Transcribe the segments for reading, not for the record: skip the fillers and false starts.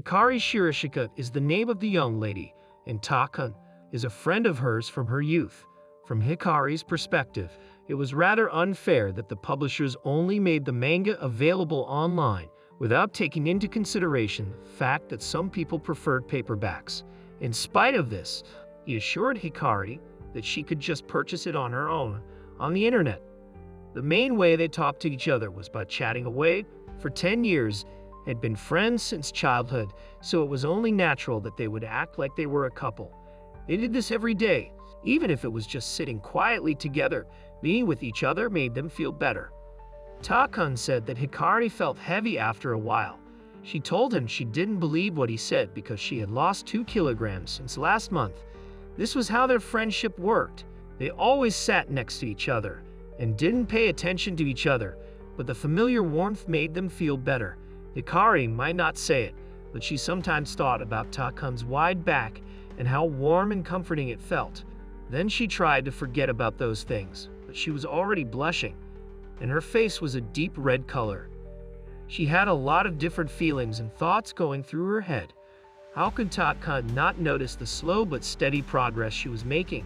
Hikari Shirashika is the name of the young lady, and Takun is a friend of hers from her youth. From Hikari's perspective, it was rather unfair that the publishers only made the manga available online without taking into consideration the fact that some people preferred paperbacks. In spite of this, he assured Hikari that she could just purchase it on her own on the internet. The main way they talked to each other was by chatting away. For 10 years, had been friends since childhood, so it was only natural that they would act like they were a couple. They did this every day, even if it was just sitting quietly together. Being with each other made them feel better. Takun said that Hikari felt heavy after a while. She told him she didn't believe what he said because she had lost 2 kilograms since last month. This was how their friendship worked. They always sat next to each other and didn't pay attention to each other, but the familiar warmth made them feel better. Hikari might not say it, but she sometimes thought about Takun's wide back and how warm and comforting it felt. Then she tried to forget about those things, but she was already blushing, and her face was a deep red color. She had a lot of different feelings and thoughts going through her head. How could Takun not notice the slow but steady progress she was making?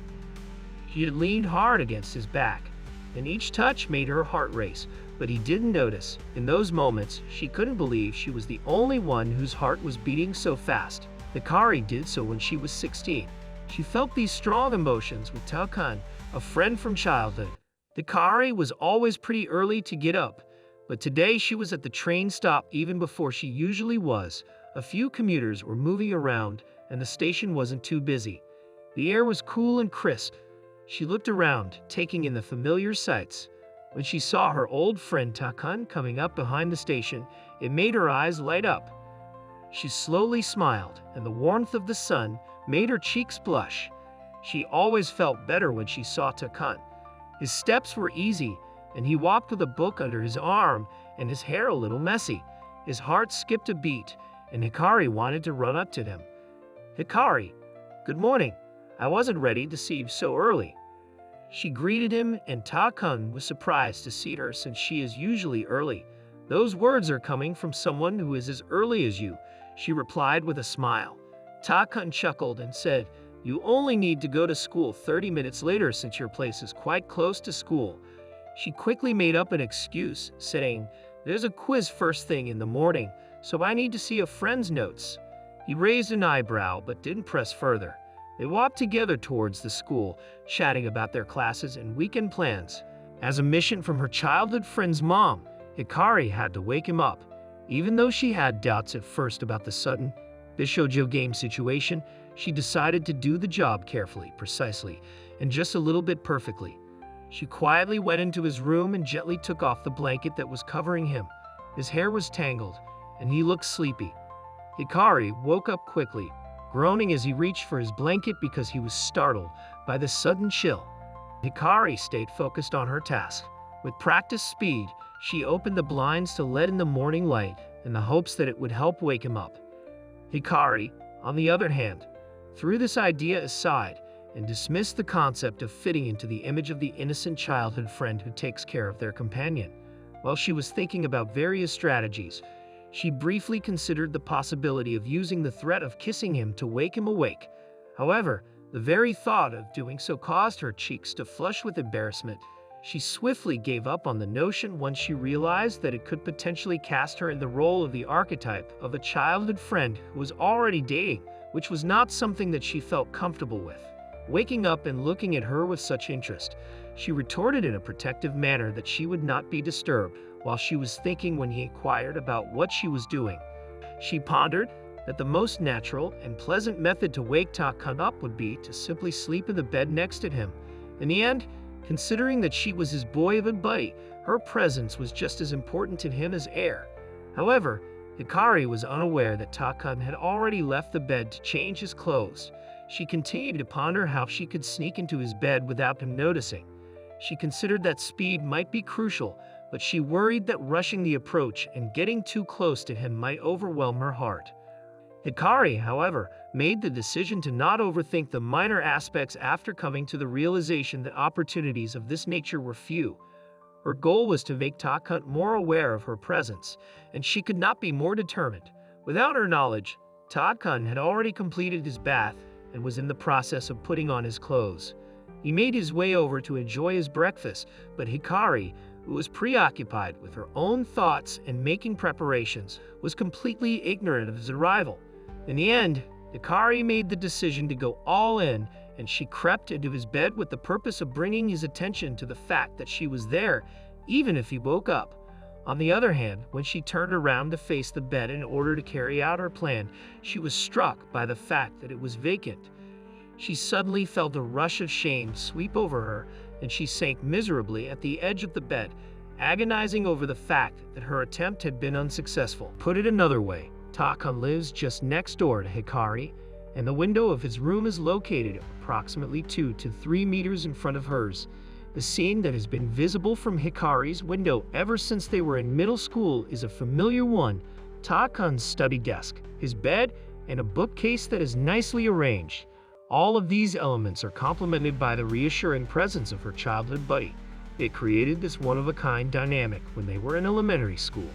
She had leaned hard against his back, and each touch made her heart race, but he didn't notice. In those moments, she couldn't believe she was the only one whose heart was beating so fast. Hikari did so when she was 16. She felt these strong emotions with Takun, a friend from childhood. Hikari was always pretty early to get up, but today she was at the train stop even before she usually was. A few commuters were moving around, and the station wasn't too busy. The air was cool and crisp. She looked around, taking in the familiar sights. When she saw her old friend Takun coming up behind the station, it made her eyes light up. She slowly smiled, and the warmth of the sun made her cheeks blush. She always felt better when she saw Takun. His steps were easy, and he walked with a book under his arm and his hair a little messy. His heart skipped a beat, and Hikari wanted to run up to him. "Hikari, good morning. I wasn't ready to see you so early." She greeted him, and Takun was surprised to see her since she is usually early. "Those words are coming from someone who is as early as you," she replied with a smile. Takun chuckled and said, "You only need to go to school 30 minutes later since your place is quite close to school." She quickly made up an excuse, saying, "There's a quiz first thing in the morning, so I need to see a friend's notes." He raised an eyebrow but didn't press further. They walked together towards the school, chatting about their classes and weekend plans. As a mission from her childhood friend's mom, Hikari had to wake him up. Even though she had doubts at first about the sudden Bishoujo game situation, she decided to do the job carefully, precisely, and just a little bit perfectly. She quietly went into his room and gently took off the blanket that was covering him. His hair was tangled, and he looked sleepy. Hikari woke up quickly, groaning as he reached for his blanket because he was startled by the sudden chill. Hikari stayed focused on her task. With practiced speed, she opened the blinds to let in the morning light in the hopes that it would help wake him up. Hikari, on the other hand, threw this idea aside and dismissed the concept of fitting into the image of the innocent childhood friend who takes care of their companion. While she was thinking about various strategies, she briefly considered the possibility of using the threat of kissing him to wake him awake. However, the very thought of doing so caused her cheeks to flush with embarrassment. She swiftly gave up on the notion once she realized that it could potentially cast her in the role of the archetype of a childhood friend who was already dating, which was not something that she felt comfortable with. Waking up and looking at her with such interest, she retorted in a protective manner that she would not be disturbed while she was thinking when he inquired about what she was doing. She pondered that the most natural and pleasant method to wake Takun up would be to simply sleep in the bed next to him. In the end, considering that she was his boy and buddy, her presence was just as important to him as air. However, Hikari was unaware that Takun had already left the bed to change his clothes. She continued to ponder how she could sneak into his bed without him noticing. She considered that speed might be crucial, but she worried that rushing the approach and getting too close to him might overwhelm her heart. Hikari, however, made the decision to not overthink the minor aspects after coming to the realization that opportunities of this nature were few. Her goal was to make Takun more aware of her presence, and she could not be more determined. Without her knowledge, Ta-kun had already completed his bath and was in the process of putting on his clothes. He made his way over to enjoy his breakfast, but Hikari, who was preoccupied with her own thoughts and making preparations, was completely ignorant of his arrival. In the end, Hikari made the decision to go all in, and she crept into his bed with the purpose of bringing his attention to the fact that she was there, even if he woke up. On the other hand, when she turned around to face the bed in order to carry out her plan, she was struck by the fact that it was vacant. She suddenly felt a rush of shame sweep over her, and she sank miserably at the edge of the bed, agonizing over the fact that her attempt had been unsuccessful. Put it another way, Ta-kun lives just next door to Hikari, and the window of his room is located approximately 2 to 3 meters in front of hers. The scene that has been visible from Hikari's window ever since they were in middle school is a familiar one: Ta-kun's study desk, his bed, and a bookcase that is nicely arranged. All of these elements are complemented by the reassuring presence of her childhood buddy. It created this one-of-a-kind dynamic when they were in elementary school.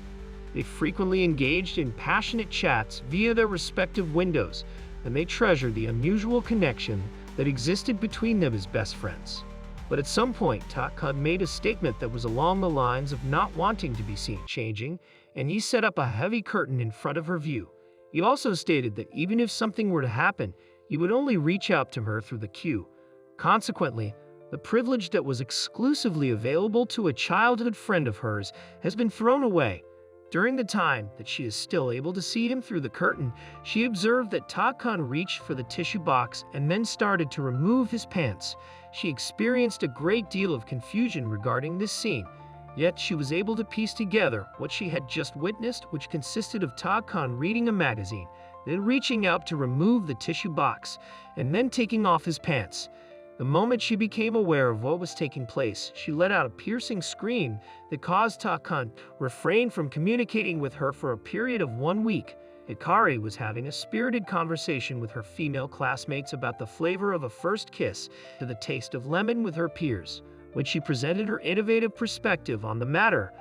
They frequently engaged in passionate chats via their respective windows, and they treasured the unusual connection that existed between them as best friends. But at some point, Ta-kun made a statement that was along the lines of not wanting to be seen changing, and he set up a heavy curtain in front of her view. He also stated that even if something were to happen, he would only reach out to her through the queue. Consequently, the privilege that was exclusively available to a childhood friend of hers has been thrown away. During the time that she is still able to see him through the curtain, she observed that Ta-kun reached for the tissue box and then started to remove his pants. She experienced a great deal of confusion regarding this scene, yet she was able to piece together what she had just witnessed, which consisted of Ta-kun reading a magazine, then reaching out to remove the tissue box, and then taking off his pants. The moment she became aware of what was taking place, she let out a piercing scream that caused Ta-kun to refrain from communicating with her for a period of 1 week. Hikari was having a spirited conversation with her female classmates about the flavor of a first kiss to the taste of lemon with her peers. When she presented her innovative perspective on the matter,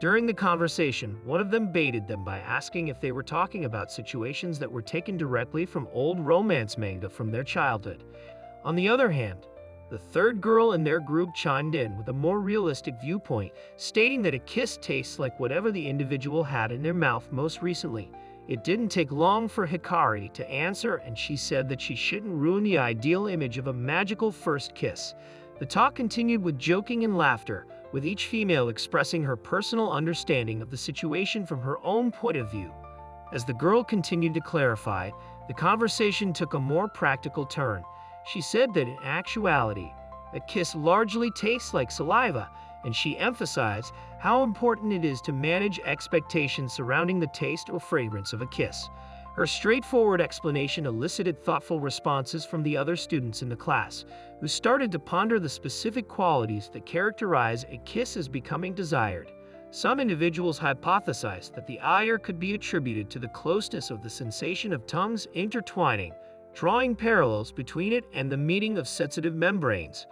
during the conversation, one of them baited them by asking if they were talking about situations that were taken directly from old romance manga from their childhood. On the other hand, the third girl in their group chimed in with a more realistic viewpoint, stating that a kiss tastes like whatever the individual had in their mouth most recently. It didn't take long for Hikari to answer, and she said that she shouldn't ruin the ideal image of a magical first kiss. The talk continued with joking and laughter, with each female expressing her personal understanding of the situation from her own point of view. As the girl continued to clarify, the conversation took a more practical turn. She said that in actuality, a kiss largely tastes like saliva, and she emphasized how important it is to manage expectations surrounding the taste or fragrance of a kiss. Her straightforward explanation elicited thoughtful responses from the other students in the class, who started to ponder the specific qualities that characterize a kiss as becoming desired. Some individuals hypothesized that the ire could be attributed to the closeness of the sensation of tongues intertwining, drawing parallels between it and the meeting of sensitive membranes.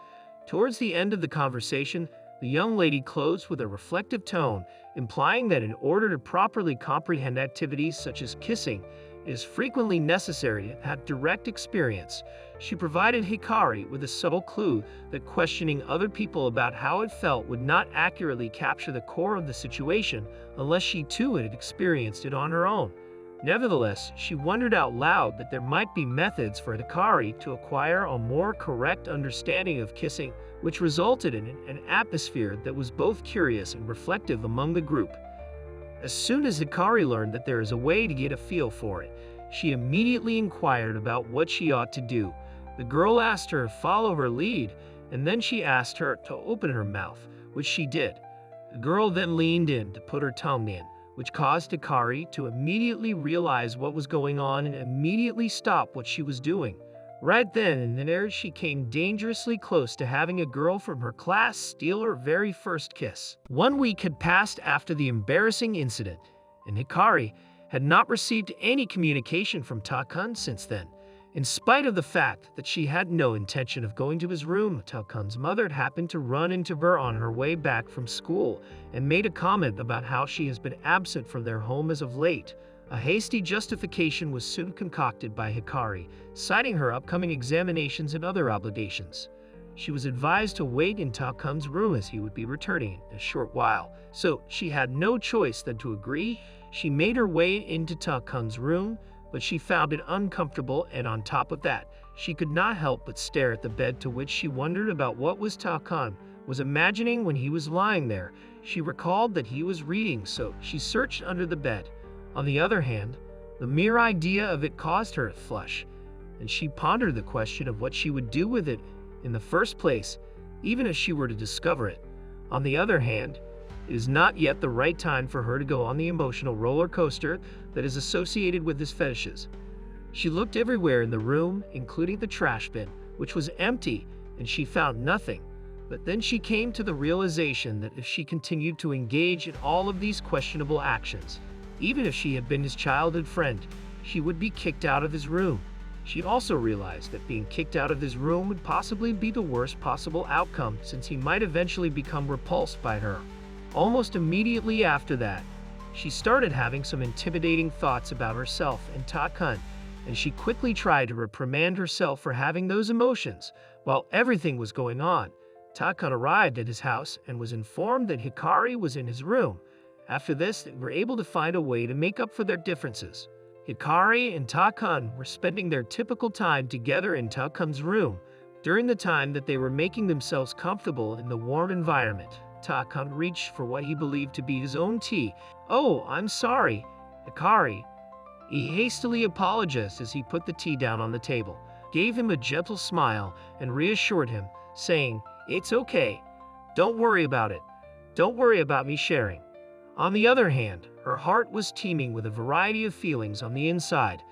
Towards the end of the conversation, the young lady closed with a reflective tone, implying that in order to properly comprehend activities such as kissing, it is frequently necessary to have direct experience. She provided Hikari with a subtle clue that questioning other people about how it felt would not accurately capture the core of the situation unless she too had experienced it on her own. Nevertheless, she wondered out loud that there might be methods for Hikari to acquire a more correct understanding of kissing, which resulted in an atmosphere that was both curious and reflective among the group. As soon as Hikari learned that there is a way to get a feel for it, she immediately inquired about what she ought to do. The girl asked her to follow her lead, and then she asked her to open her mouth, which she did. The girl then leaned in to put her tongue in, which caused Hikari to immediately realize what was going on and immediately stop what she was doing. Right then and there, she came dangerously close to having a girl from her class steal her very first kiss. 1 week had passed after the embarrassing incident, and Hikari had not received any communication from Ta-kun since then. In spite of the fact that she had no intention of going to his room, Ta-kun's mother had happened to run into her on her way back from school and made a comment about how she has been absent from their home as of late. A hasty justification was soon concocted by Hikari, citing her upcoming examinations and other obligations. She was advised to wait in Ta-kun's room as he would be returning in a short while, so she had no choice than to agree. She made her way into Ta-kun's room, but she found it uncomfortable, and on top of that, she could not help but stare at the bed, to which she wondered about what was Ta-kun was imagining when he was lying there. She recalled that he was reading, so she searched under the bed. On the other hand, the mere idea of it caused her to flush, and she pondered the question of what she would do with it in the first place, even if she were to discover it. On the other hand, it is not yet the right time for her to go on the emotional roller coaster that is associated with his fetishes. She looked everywhere in the room, including the trash bin, which was empty, and she found nothing. But then she came to the realization that if she continued to engage in all of these questionable actions, even if she had been his childhood friend, she would be kicked out of his room. She also realized that being kicked out of his room would possibly be the worst possible outcome, since he might eventually become repulsed by her. Almost immediately after that, she started having some intimidating thoughts about herself and Ta-kun, and she quickly tried to reprimand herself for having those emotions. While everything was going on, Ta-kun arrived at his house and was informed that Hikari was in his room. After this, they were able to find a way to make up for their differences. Hikari and Ta-kun were spending their typical time together in Ta-kun's room. During the time that they were making themselves comfortable in the warm environment, Ta-kun reached for what he believed to be his own tea. "Oh, I'm sorry, Hikari." He hastily apologized as he put the tea down on the table, gave him a gentle smile, and reassured him, saying, "It's okay. Don't worry about it. Don't worry about me sharing." On the other hand, her heart was teeming with a variety of feelings on the inside.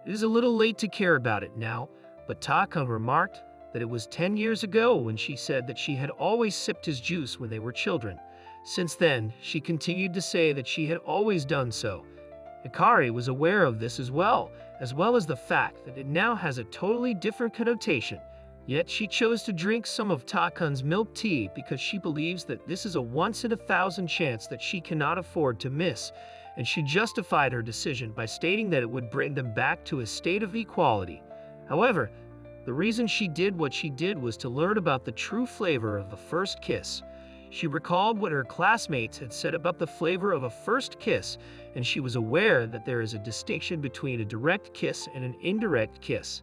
It is a little late to care about it now, but Ta-kun remarked that it was 10 years ago when she said that she had always sipped his juice when they were children. Since then, she continued to say that she had always done so. Hikari was aware of this as well as the fact that it now has a totally different connotation. Yet she chose to drink some of Ta-kun's milk tea because she believes that this is a once-in-a-thousand chance that she cannot afford to miss, and she justified her decision by stating that it would bring them back to a state of equality. However, the reason she did what she did was to learn about the true flavor of the first kiss. She recalled what her classmates had said about the flavor of a first kiss, and she was aware that there is a distinction between a direct kiss and an indirect kiss.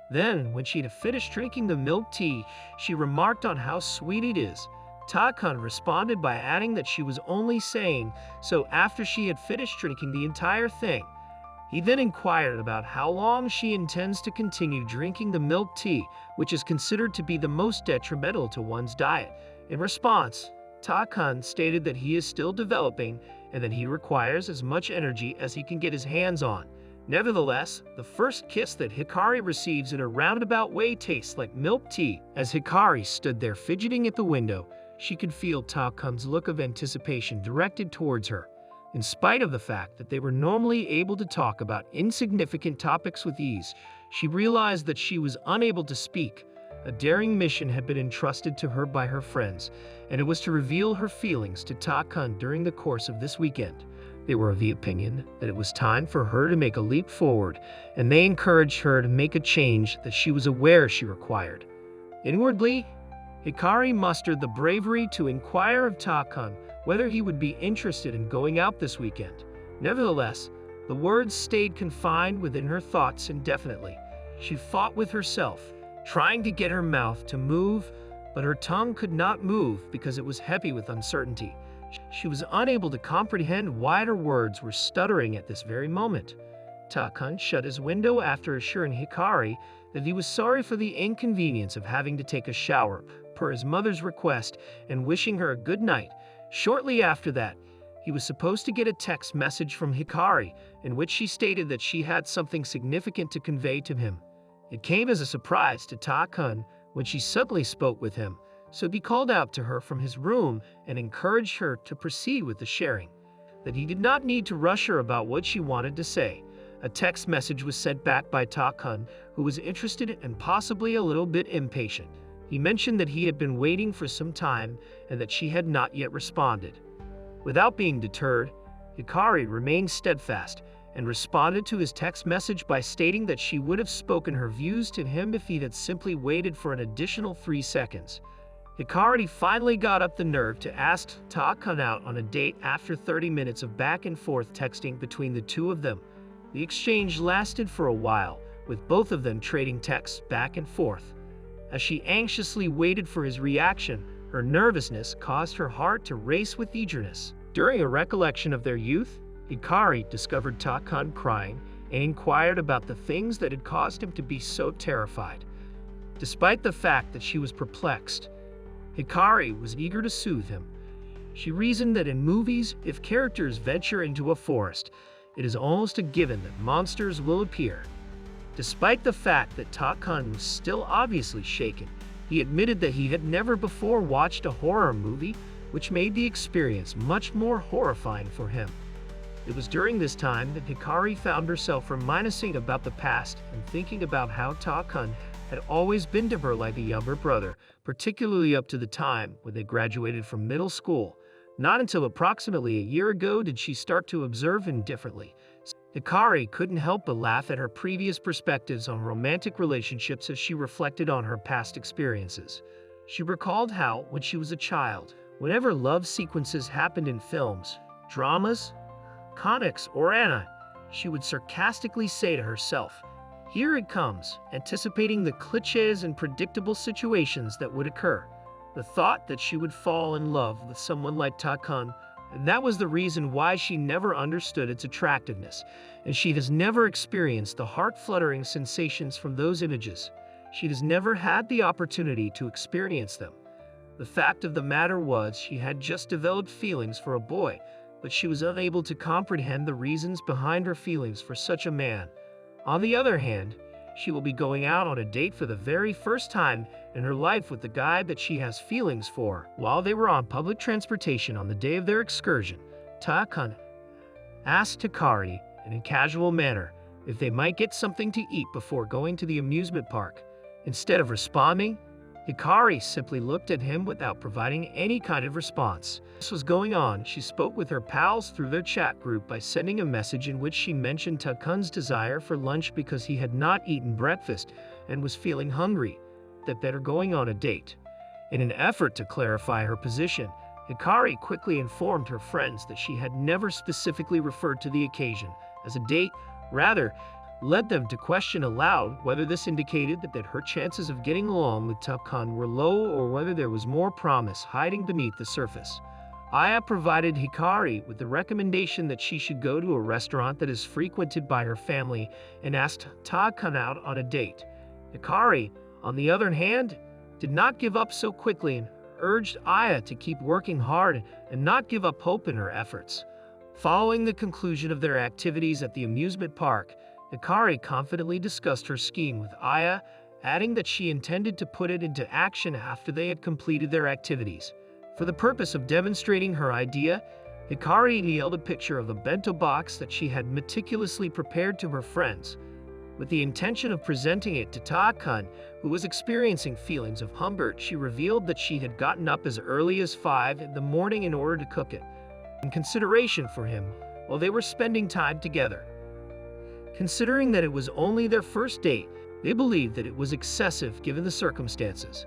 Then, when she had finished drinking the milk tea, she remarked on how sweet it is. Ta-kun responded by adding that she was only saying so after she had finished drinking the entire thing. He then inquired about how long she intends to continue drinking the milk tea, which is considered to be the most detrimental to one's diet. In response, Ta-kun stated that he is still developing and that he requires as much energy as he can get his hands on. Nevertheless, the first kiss that Hikari receives in a roundabout way tastes like milk tea. As Hikari stood there fidgeting at the window, she could feel Ta-kun's look of anticipation directed towards her. In spite of the fact that they were normally able to talk about insignificant topics with ease, she realized that she was unable to speak. A daring mission had been entrusted to her by her friends, and it was to reveal her feelings to Ta-kun during the course of this weekend. They were of the opinion that it was time for her to make a leap forward, and they encouraged her to make a change that she was aware she required. Inwardly, Hikari mustered the bravery to inquire of Ta-kun whether he would be interested in going out this weekend. Nevertheless, the words stayed confined within her thoughts indefinitely. She fought with herself, trying to get her mouth to move, but her tongue could not move because it was heavy with uncertainty. She was unable to comprehend why her words were stuttering at this very moment. Ta-kun shut his window after assuring Hikari that he was sorry for the inconvenience of having to take a shower, per his mother's request, and wishing her a good night. Shortly after that, he was supposed to get a text message from Hikari, in which she stated that she had something significant to convey to him. It came as a surprise to Ta-kun when she suddenly spoke with him, so he called out to her from his room and encouraged her to proceed with the sharing, that he did not need to rush her about what she wanted to say. A text message was sent back by Ta-kun, who was interested and possibly a little bit impatient. He mentioned that he had been waiting for some time and that she had not yet responded. Without being deterred, Hikari remained steadfast and responded to his text message by stating that she would have spoken her views to him if he had simply waited for an additional 3 seconds. Hikari finally got up the nerve to ask Ta-kun out on a date after 30 minutes of back and forth texting between the two of them. The exchange lasted for a while, with both of them trading texts back and forth. As she anxiously waited for his reaction, her nervousness caused her heart to race with eagerness. During a recollection of their youth, Hikari discovered Ta-kun crying and inquired about the things that had caused him to be so terrified. Despite the fact that she was perplexed, Hikari was eager to soothe him. She reasoned that in movies, if characters venture into a forest, it is almost a given that monsters will appear. Despite the fact that Ta-kun was still obviously shaken, he admitted that he had never before watched a horror movie, which made the experience much more horrifying for him. It was during this time that Hikari found herself reminiscing about the past and thinking about how Ta-kun had always been to her like a younger brother, particularly up to the time when they graduated from middle school. Not until approximately a year ago did she start to observe him differently. Hikari couldn't help but laugh at her previous perspectives on romantic relationships as she reflected on her past experiences. She recalled how, when she was a child, whenever love sequences happened in films, dramas, comics, or anime, she would sarcastically say to herself, "Here it comes," anticipating the cliches and predictable situations that would occur. The thought that she would fall in love with someone like Ta-kun, and that was the reason why she never understood its attractiveness, and she has never experienced the heart-fluttering sensations from those images. She has never had the opportunity to experience them. The fact of the matter was she had just developed feelings for a boy, but she was unable to comprehend the reasons behind her feelings for such a man. On the other hand, she will be going out on a date for the very first time in her life with the guy that she has feelings for. While they were on public transportation on the day of their excursion, Ta-kun asked Hikari in a casual manner if they might get something to eat before going to the amusement park. Instead of responding, Hikari simply looked at him without providing any kind of response. This was going on, she spoke with her pals through their chat group by sending a message in which she mentioned Ta-kun's desire for lunch because he had not eaten breakfast and was feeling hungry, that they were going on a date. In an effort to clarify her position, Hikari quickly informed her friends that she had never specifically referred to the occasion as a date, rather led them to question aloud whether this indicated that her chances of getting along with Ta-kun were low or whether there was more promise hiding beneath the surface. Aya provided Hikari with the recommendation that she should go to a restaurant that is frequented by her family and asked Ta-kun out on a date. Hikari, on the other hand, did not give up so quickly and urged Aya to keep working hard and not give up hope in her efforts. Following the conclusion of their activities at the amusement park, Hikari confidently discussed her scheme with Aya, adding that she intended to put it into action after they had completed their activities. For the purpose of demonstrating her idea, Hikari yelled a picture of a bento box that she had meticulously prepared to her friends. With the intention of presenting it to Ta-kun, who was experiencing feelings of hunger, she revealed that she had gotten up as early as 5 in the morning in order to cook it, in consideration for him, while they were spending time together. Considering that it was only their first date, they believed that it was excessive given the circumstances.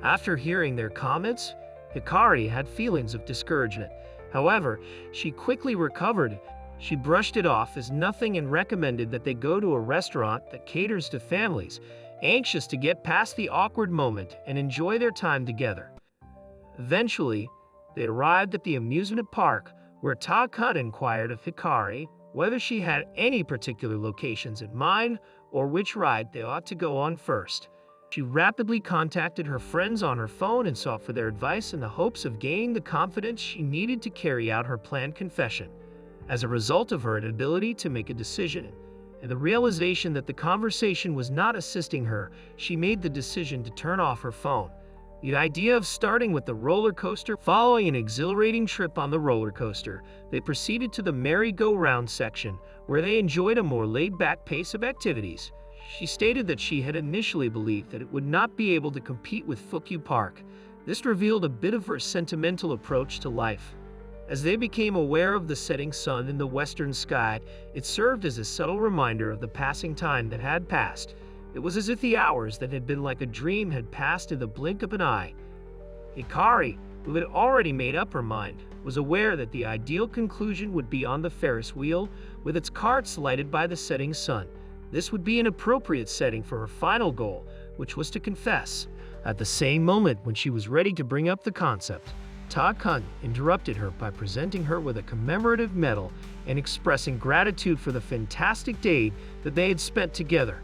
After hearing their comments, Hikari had feelings of discouragement. However, she quickly recovered. She brushed it off as nothing and recommended that they go to a restaurant that caters to families, anxious to get past the awkward moment and enjoy their time together. Eventually, they arrived at the amusement park, where Ta-kun inquired of Hikari whether she had any particular locations in mind or which ride they ought to go on first. She rapidly contacted her friends on her phone and sought for their advice in the hopes of gaining the confidence she needed to carry out her planned confession. As a result of her inability to make a decision and the realization that the conversation was not assisting her, she made the decision to turn off her phone. The idea of starting with the roller coaster, following an exhilarating trip on the roller coaster, they proceeded to the merry-go-round section, where they enjoyed a more laid-back pace of activities. She stated that she had initially believed that it would not be able to compete with Fukyu Park. This revealed a bit of her sentimental approach to life. As they became aware of the setting sun in the western sky, it served as a subtle reminder of the passing time that had passed. It was as if the hours that had been like a dream had passed in the blink of an eye. Hikari, who had already made up her mind, was aware that the ideal conclusion would be on the Ferris wheel, with its carts lighted by the setting sun. This would be an appropriate setting for her final goal, which was to confess. At the same moment when she was ready to bring up the concept, Ta-kun interrupted her by presenting her with a commemorative medal and expressing gratitude for the fantastic day that they had spent together.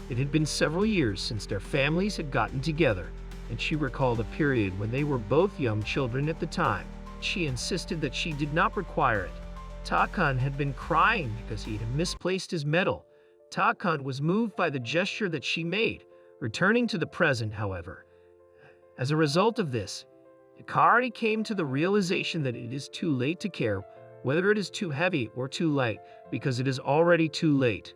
It had been several years since their families had gotten together, and she recalled a period when they were both young children at the time. She insisted that she did not require it. Ta-kun had been crying because he had misplaced his medal. Ta-kun was moved by the gesture that she made, returning to the present, however. As a result of this, Hikari came to the realization that it is too late to care whether it is too heavy or too light, because it is already too late.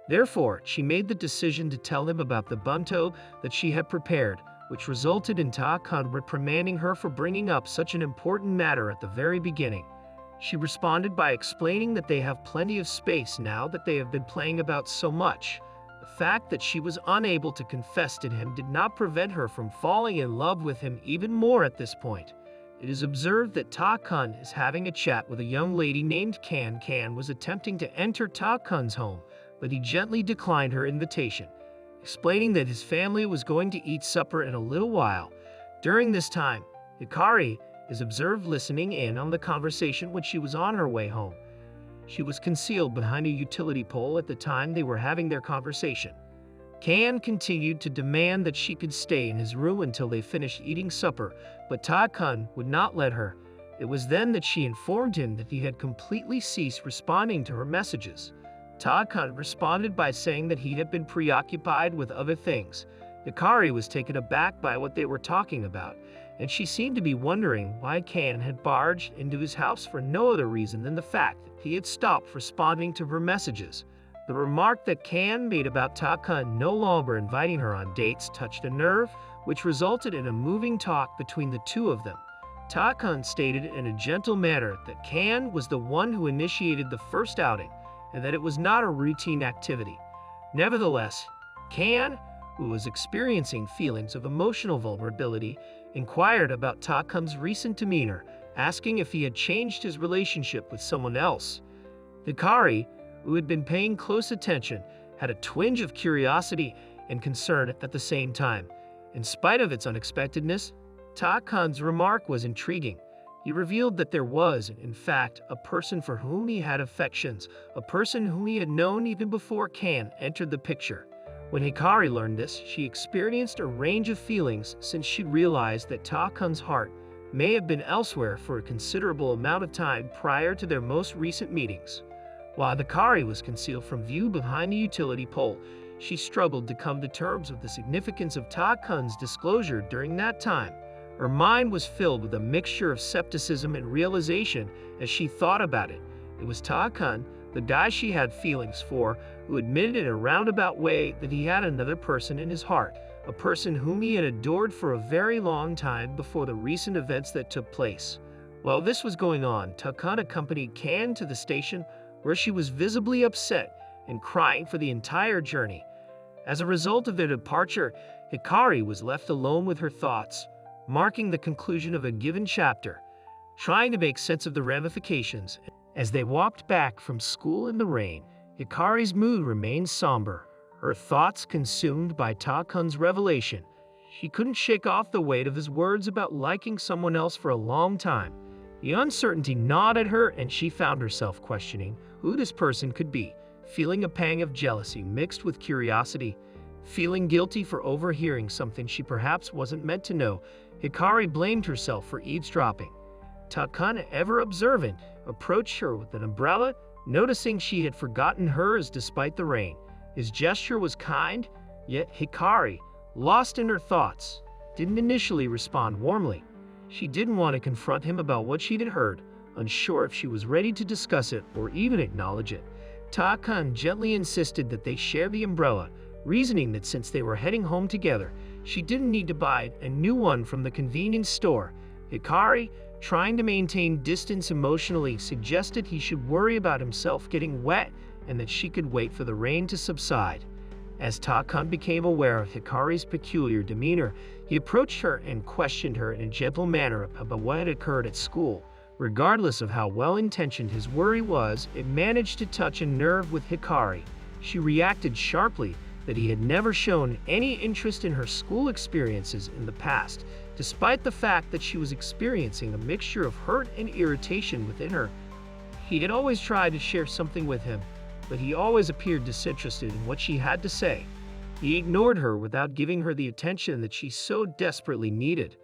Therefore, she made the decision to tell him about the bento that she had prepared, which resulted in Ta-kun reprimanding her for bringing up such an important matter at the very beginning. She responded by explaining that they have plenty of space now that they have been playing about so much. The fact that she was unable to confess to him did not prevent her from falling in love with him even more at this point. It is observed that Ta-kun is having a chat with a young lady named Kan. Kan was attempting to enter Ta-kun's home, but he gently declined her invitation, explaining that his family was going to eat supper in a little while. During this time, Hikari is observed listening in on the conversation when she was on her way home. She was concealed behind a utility pole at the time they were having their conversation. Kan continued to demand that she could stay in his room until they finished eating supper, but Ta-kun would not let her. It was then that she informed him that he had completely ceased responding to her messages. Ta-kun responded by saying that he had been preoccupied with other things. Hikari was taken aback by what they were talking about, and she seemed to be wondering why Kan had barged into his house for no other reason than the fact that he had stopped responding to her messages. The remark that Kan made about Ta-kun no longer inviting her on dates touched a nerve, which resulted in a moving talk between the two of them. Ta-kun stated in a gentle manner that Kan was the one who initiated the first outing, and that it was not a routine activity. Nevertheless, Kan, who was experiencing feelings of emotional vulnerability, inquired about Ta-kun's recent demeanor, asking if he had changed his relationship with someone else. Hikari, who had been paying close attention, had a twinge of curiosity and concern at the same time. In spite of its unexpectedness, Ta-kun's remark was intriguing. He revealed that there was, in fact, a person for whom he had affections, a person whom he had known even before Kan entered the picture. When Hikari learned this, she experienced a range of feelings since she realized that Ta-kun's heart may have been elsewhere for a considerable amount of time prior to their most recent meetings. While Hikari was concealed from view behind the utility pole, she struggled to come to terms with the significance of Ta-kun's disclosure during that time. Her mind was filled with a mixture of skepticism and realization as she thought about it. It was Ta-kun, the guy she had feelings for, who admitted in a roundabout way that he had another person in his heart, a person whom he had adored for a very long time before the recent events that took place. While this was going on, Ta-kun accompanied Kan to the station, where she was visibly upset and crying for the entire journey. As a result of their departure, Hikari was left alone with her thoughts, marking the conclusion of a given chapter. Trying to make sense of the ramifications, as they walked back from school in the rain, Hikari's mood remained somber, her thoughts consumed by Ta-kun's revelation. She couldn't shake off the weight of his words about liking someone else for a long time. The uncertainty gnawed at her, and she found herself questioning who this person could be, feeling a pang of jealousy mixed with curiosity, feeling guilty for overhearing something she perhaps wasn't meant to know. Hikari blamed herself for eavesdropping. Ta-kun, ever observant, approached her with an umbrella, noticing she had forgotten hers despite the rain. His gesture was kind, yet Hikari, lost in her thoughts, didn't initially respond warmly. She didn't want to confront him about what she'd heard, unsure if she was ready to discuss it or even acknowledge it. Ta-kun gently insisted that they share the umbrella, reasoning that since they were heading home together, she didn't need to buy a new one from the convenience store. Hikari, trying to maintain distance emotionally, suggested he should worry about himself getting wet and that she could wait for the rain to subside. As Takun became aware of Hikari's peculiar demeanor, he approached her and questioned her in a gentle manner about what had occurred at school. Regardless of how well-intentioned his worry was, it managed to touch a nerve with Hikari. She reacted sharply that he had never shown any interest in her school experiences in the past, despite the fact that she was experiencing a mixture of hurt and irritation within her. He had always tried to share something with him, but he always appeared disinterested in what she had to say. He ignored her without giving her the attention that she so desperately needed.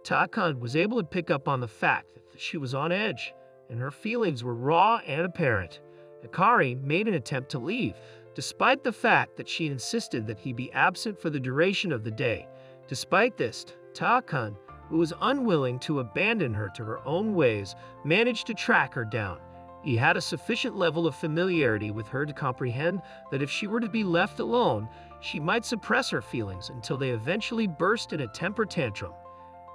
Takun was able to pick up on the fact that she was on edge, and her feelings were raw and apparent. Hikari made an attempt to leave, despite the fact that she insisted that he be absent for the duration of the day. Despite this, Takun, who was unwilling to abandon her to her own ways, managed to track her down. He had a sufficient level of familiarity with her to comprehend that if she were to be left alone, she might suppress her feelings until they eventually burst in a temper tantrum.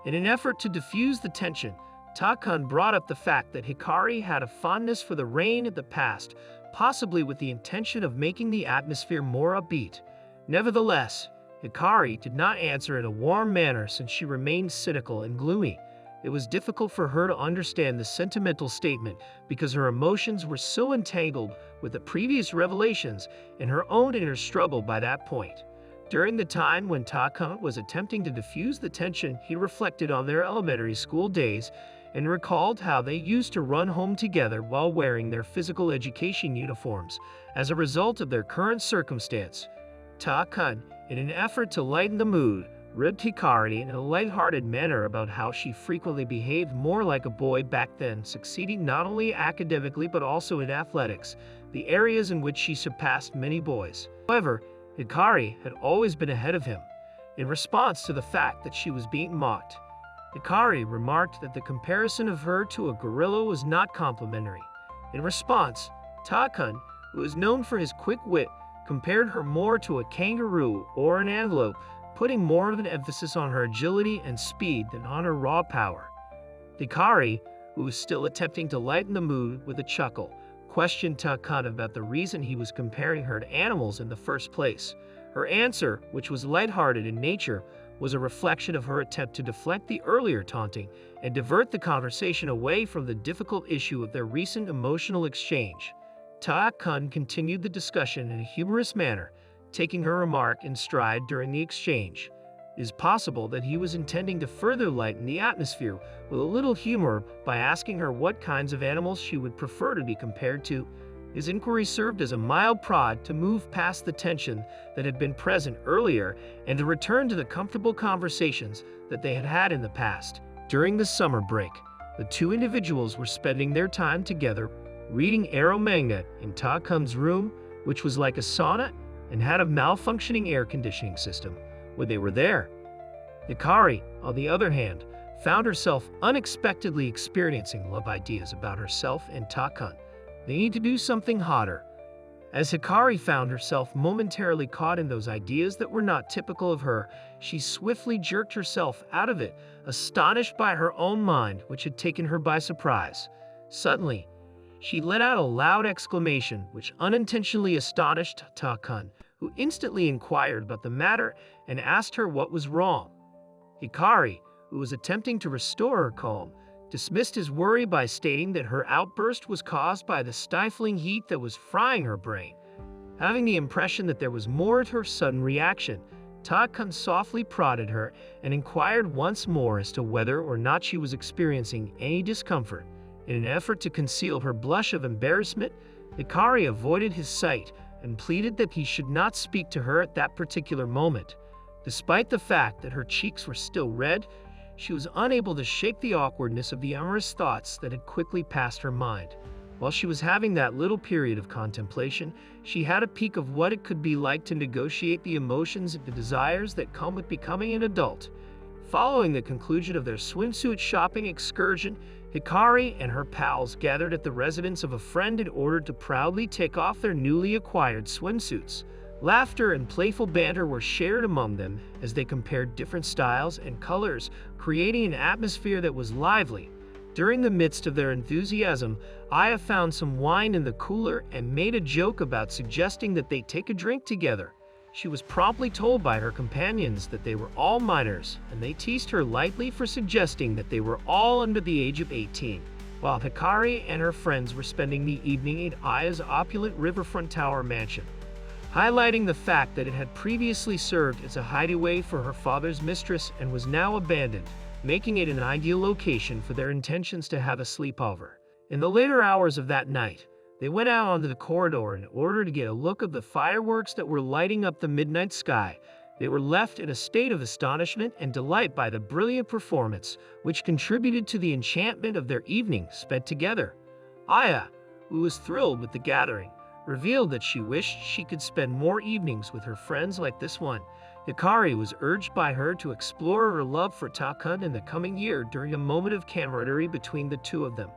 In an effort to diffuse the tension, Takun brought up the fact that Hikari had a fondness for the rain in the past, possibly with the intention of making the atmosphere more upbeat. Nevertheless, Hikari did not answer in a warm manner since she remained cynical and gloomy. It was difficult for her to understand the sentimental statement because her emotions were so entangled with the previous revelations and her own inner struggle by that point. During the time when Takun was attempting to diffuse the tension, he reflected on their elementary school days and recalled how they used to run home together while wearing their physical education uniforms. As a result of their current circumstance, Takun, in an effort to lighten the mood, ribbed Hikari in a light-hearted manner about how she frequently behaved more like a boy back then, succeeding not only academically but also in athletics, the areas in which she surpassed many boys. However, Hikari had always been ahead of him. In response to the fact that she was being mocked, Hikari remarked that the comparison of her to a gorilla was not complimentary. In response, Takun, who is known for his quick wit, compared her more to a kangaroo or an antelope, putting more of an emphasis on her agility and speed than on her raw power. Hikari, who was still attempting to lighten the mood with a chuckle, questioned Takun about the reason he was comparing her to animals in the first place. Her answer, which was lighthearted in nature, was a reflection of her attempt to deflect the earlier taunting and divert the conversation away from the difficult issue of their recent emotional exchange. Takun continued the discussion in a humorous manner, taking her remark in stride during the exchange. It is possible that he was intending to further lighten the atmosphere with a little humor by asking her what kinds of animals she would prefer to be compared to. His inquiry served as a mild prod to move past the tension that had been present earlier and to return to the comfortable conversations that they had had in the past. During the summer break, the two individuals were spending their time together reading Arrow Manga in Takun's room, which was like a sauna and had a malfunctioning air conditioning system when they were there. Hikari, on the other hand, found herself unexpectedly experiencing love ideas about herself and Takun. They need to do something hotter. As Hikari found herself momentarily caught in those ideas that were not typical of her, she swiftly jerked herself out of it, astonished by her own mind, which had taken her by surprise. Suddenly, she let out a loud exclamation, which unintentionally astonished Takun, who instantly inquired about the matter and asked her what was wrong. Hikari, who was attempting to restore her calm, dismissed his worry by stating that her outburst was caused by the stifling heat that was frying her brain. Having the impression that there was more to her sudden reaction, Takun softly prodded her and inquired once more as to whether or not she was experiencing any discomfort. In an effort to conceal her blush of embarrassment, Hikari avoided his sight and pleaded that he should not speak to her at that particular moment. Despite the fact that her cheeks were still red, she was unable to shake the awkwardness of the amorous thoughts that had quickly passed her mind. While she was having that little period of contemplation, she had a peek of what it could be like to negotiate the emotions and the desires that come with becoming an adult. Following the conclusion of their swimsuit shopping excursion, Hikari and her pals gathered at the residence of a friend in order to proudly take off their newly acquired swimsuits. Laughter and playful banter were shared among them as they compared different styles and colors, creating an atmosphere that was lively. During the midst of their enthusiasm, Aya found some wine in the cooler and made a joke about suggesting that they take a drink together. She was promptly told by her companions that they were all minors, and they teased her lightly for suggesting that they were all under the age of 18. While Hikari and her friends were spending the evening at Aya's opulent riverfront tower mansion, highlighting the fact that it had previously served as a hideaway for her father's mistress and was now abandoned, making it an ideal location for their intentions to have a sleepover. In the later hours of that night, they went out onto the corridor in order to get a look of the fireworks that were lighting up the midnight sky. They were left in a state of astonishment and delight by the brilliant performance, which contributed to the enchantment of their evening spent together. Aya, who was thrilled with the gathering, revealed that she wished she could spend more evenings with her friends like this one. Hikari was urged by her to explore her love for Takun in the coming year during a moment of camaraderie between the two of them.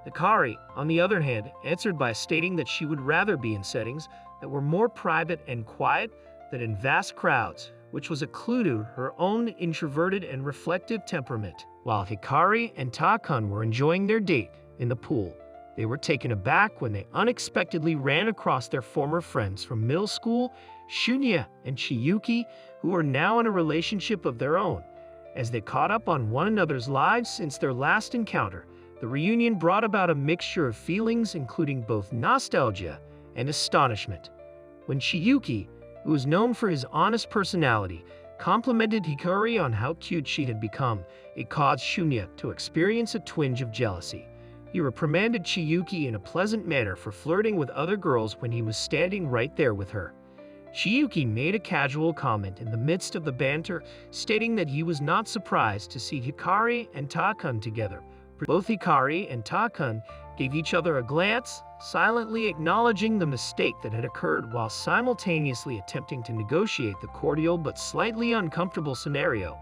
Hikari, on the other hand, answered by stating that she would rather be in settings that were more private and quiet than in vast crowds, which was a clue to her own introverted and reflective temperament. While Hikari and Takun were enjoying their date in the pool, they were taken aback when they unexpectedly ran across their former friends from middle school, Shunya and Chiyuki, who were now in a relationship of their own. As they caught up on one another's lives since their last encounter, the reunion brought about a mixture of feelings including both nostalgia and astonishment. When Chiyuki, who was known for his honest personality, complimented Hikari on how cute she had become, it caused Shunya to experience a twinge of jealousy. He reprimanded Chiyuki in a pleasant manner for flirting with other girls when he was standing right there with her. Chiyuki made a casual comment in the midst of the banter, stating that he was not surprised to see Hikari and Takun together. Both Hikari and Takun gave each other a glance, silently acknowledging the mistake that had occurred while simultaneously attempting to negotiate the cordial but slightly uncomfortable scenario.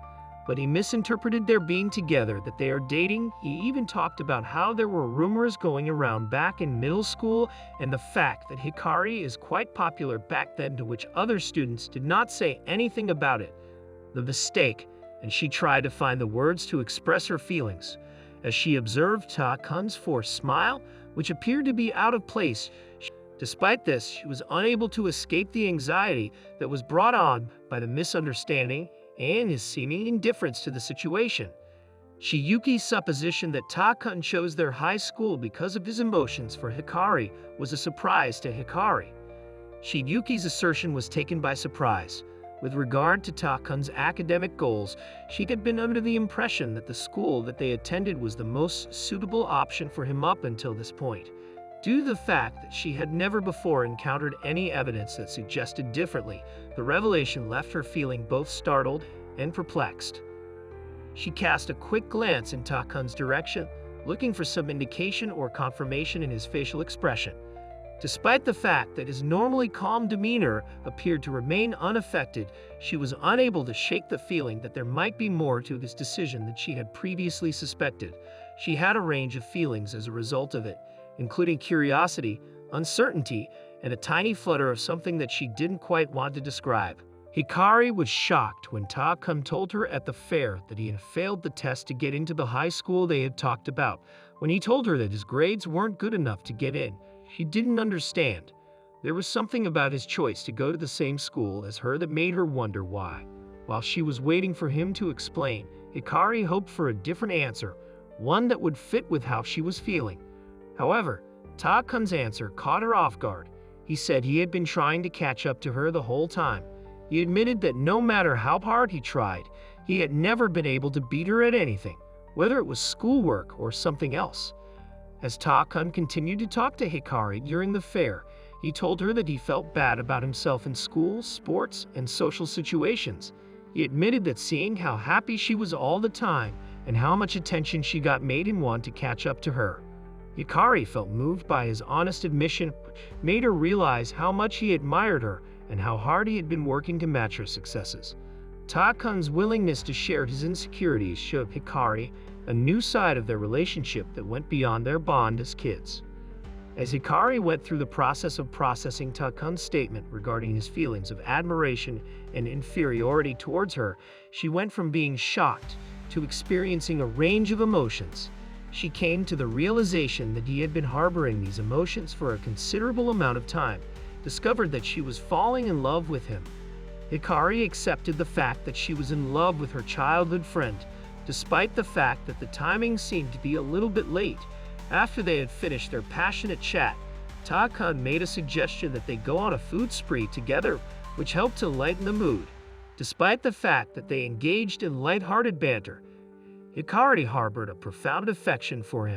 But he misinterpreted their being together, that they are dating. He even talked about how there were rumors going around back in middle school and the fact that Hikari is quite popular back then, to which other students did not say anything about it. The mistake, and she tried to find the words to express her feelings. As she observed Takun's forced smile, which appeared to be out of place, despite this, she was unable to escape the anxiety that was brought on by the misunderstanding and his seeming indifference to the situation. Chiyuki's supposition that Takun chose their high school because of his emotions for Hikari was a surprise to Hikari. Chiyuki's assertion was taken by surprise. With regard to Takun's academic goals, she had been under the impression that the school that they attended was the most suitable option for him up until this point. Due to the fact that she had never before encountered any evidence that suggested differently, the revelation left her feeling both startled and perplexed. She cast a quick glance in Takun's direction, looking for some indication or confirmation in his facial expression. Despite the fact that his normally calm demeanor appeared to remain unaffected, she was unable to shake the feeling that there might be more to his decision than she had previously suspected. She had a range of feelings as a result of it, including curiosity, uncertainty, and a tiny flutter of something that she didn't quite want to describe. Hikari was shocked when Takun told her at the fair that he had failed the test to get into the high school they had talked about. When he told her that his grades weren't good enough to get in, she didn't understand. There was something about his choice to go to the same school as her that made her wonder why. While she was waiting for him to explain, Hikari hoped for a different answer, one that would fit with how she was feeling. However, Takun's answer caught her off guard. He said he had been trying to catch up to her the whole time. He admitted that no matter how hard he tried, he had never been able to beat her at anything, whether it was schoolwork or something else. As Takun continued to talk to Hikari during the fair, he told her that he felt bad about himself in school, sports, and social situations. He admitted that seeing how happy she was all the time and how much attention she got made him want to catch up to her. Hikari felt moved by his honest admission, which made her realize how much he admired her and how hard he had been working to match her successes. Takun's willingness to share his insecurities showed Hikari a new side of their relationship that went beyond their bond as kids. As Hikari went through the process of processing Takun's statement regarding his feelings of admiration and inferiority towards her, she went from being shocked to experiencing a range of emotions. she came to the realization that he had been harboring these emotions for a considerable amount of time, discovered that she was falling in love with him. Hikari accepted the fact that she was in love with her childhood friend, despite the fact that the timing seemed to be a little bit late. After they had finished their passionate chat, Ta-kun made a suggestion that they go on a food spree together, which helped to lighten the mood. Despite the fact that they engaged in light-hearted banter, Hikari harbored a profound affection for him.